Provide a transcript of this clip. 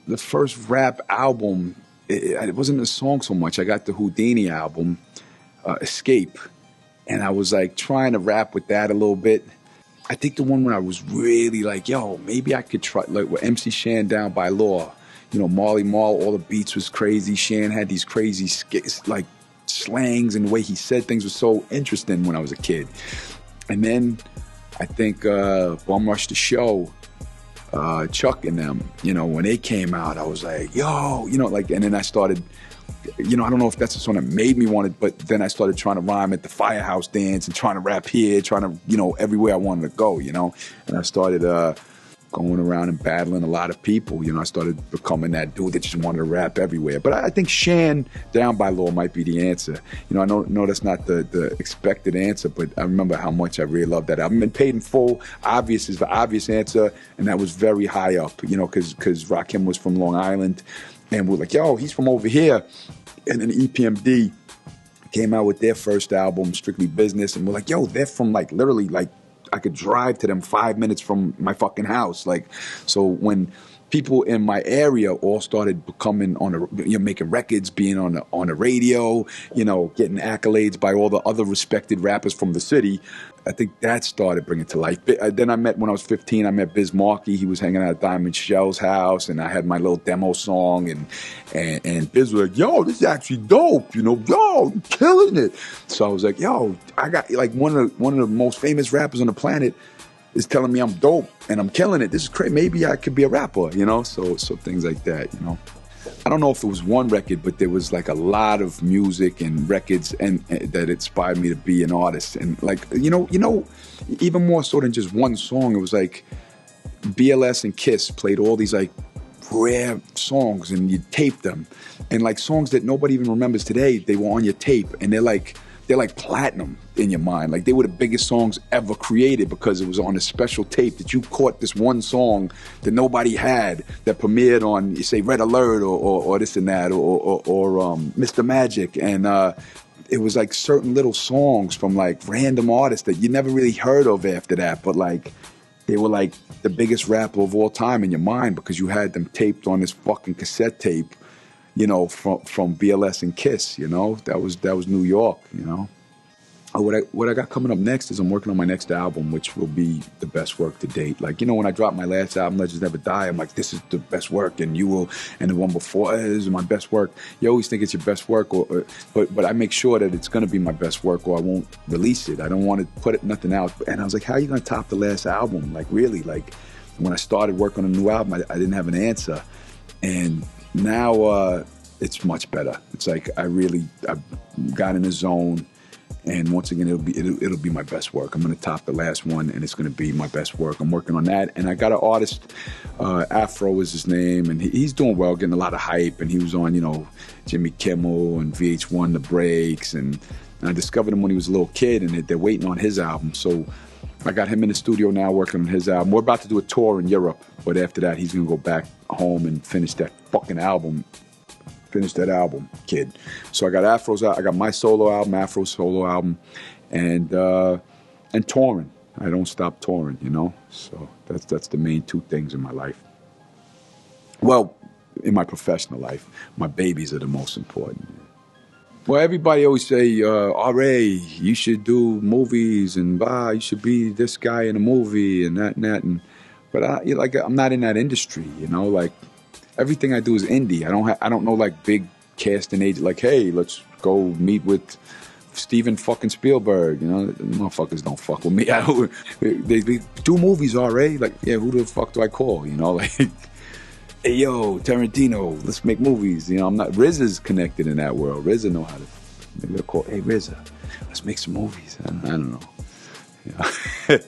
the first rap album, it wasn't a song so much. I got the Houdini album, Escape, and I was like trying to rap with that a little bit. I think the one when I was really like, yo, maybe I could try, like with MC Shan, Down by Law. You know, Marley Marl, all the beats was crazy. Shan had these crazy like slangs, and the way he said things was so interesting when I was a kid. And then I think Bum Rush the Show, Chuck and them, you know, when they came out, I was like, yo, you know, like, and then I started, you know, I don't know if that's the song that made me want it, but then I started trying to rhyme at the Firehouse dance and trying to rap here, trying to, you know, everywhere I wanted to go, you know, and I started going around and battling a lot of people. You know, I started becoming that dude that just wanted to rap everywhere. But I think Shan, Down by Law might be the answer. You know, I know that's not the expected answer, but I remember how much I really loved that album. And Paid in Full, Obvious is the obvious answer, and that was very high up, you know, because Rakim was from Long Island, and we're like, yo, he's from over here. And then EPMD came out with their first album, Strictly Business, and we're like, yo, they're from like literally like I could drive to them 5 minutes from my fucking house. Like, so when people in my area all started becoming making records, being on the radio, you know, getting accolades by all the other respected rappers from the city, I think that started bringing it to life. Then when I was 15, I met Biz Markie. He was hanging out at Diamond Shell's house, and I had my little demo song, and Biz was like, yo, this is actually dope, you know, yo, you're killing it. So I was like, yo, I got like one of the most famous rappers on the planet is telling me I'm dope and I'm killing it. This is crazy. Maybe I could be a rapper, you know? So things like that, you know? I don't know if it was one record, but there was like a lot of music and records and that inspired me to be an artist. And like, you know, even more so than just one song, it was like BLS and Kiss played all these like rare songs, and you tape them. And like songs that nobody even remembers today, they were on your tape, and they're like platinum in your mind. Like they were the biggest songs ever created because it was on a special tape that you caught this one song that nobody had that premiered on, you say, Red Alert or this and that or Mr. Magic. And it was like certain little songs from like random artists that you never really heard of after that, but like they were like the biggest rapper of all time in your mind because you had them taped on this fucking cassette tape, you know, from BLS and Kiss, you know. That was New York, you know. What I got coming up next is I'm working on my next album, which will be the best work to date. Like, you know, when I dropped my last album, Legends Never Die, I'm like, this is the best work, and the one before, this is my best work. You always think it's your best work, but I make sure that it's going to be my best work, or I won't release it. I don't want to put nothing out. And I was like, how are you going to top the last album? Like, really? Like, when I started working on a new album, I didn't have an answer. And now it's much better. It's like I got in the zone. And once again, it'll be my best work. I'm going to top the last one, and it's going to be my best work. I'm working on that, and I got an artist, Afro is his name, and he's doing well, getting a lot of hype. And he was on, you know, Jimmy Kimmel and VH1, The Breaks, and I discovered him when he was a little kid, and they're waiting on his album. So I got him in the studio now working on his album. We're about to do a tour in Europe, but after that, he's going to go back home and finish that fucking album. Finish that album, kid. So I got Afro's out. I got my solo album, Afro's solo album, and touring. I don't stop touring, you know. So that's the main two things in my life. Well, in my professional life, my babies are the most important. Well, everybody always say, R.A., you should do movies, and you should be this guy in a movie, and that, but I'm not in that industry, you know, like. Everything I do is indie. I don't know like big casting agent. Like, hey, let's go meet with Steven fucking Spielberg. You know, motherfuckers don't fuck with me. They do movies, R.A. Like, yeah, who the fuck do I call? You know, like, hey yo, Tarantino, let's make movies. You know, I'm not. RZA's connected in that world. RZA know how to. Maybe they'll call, hey RZA, let's make some movies. I don't know. You know?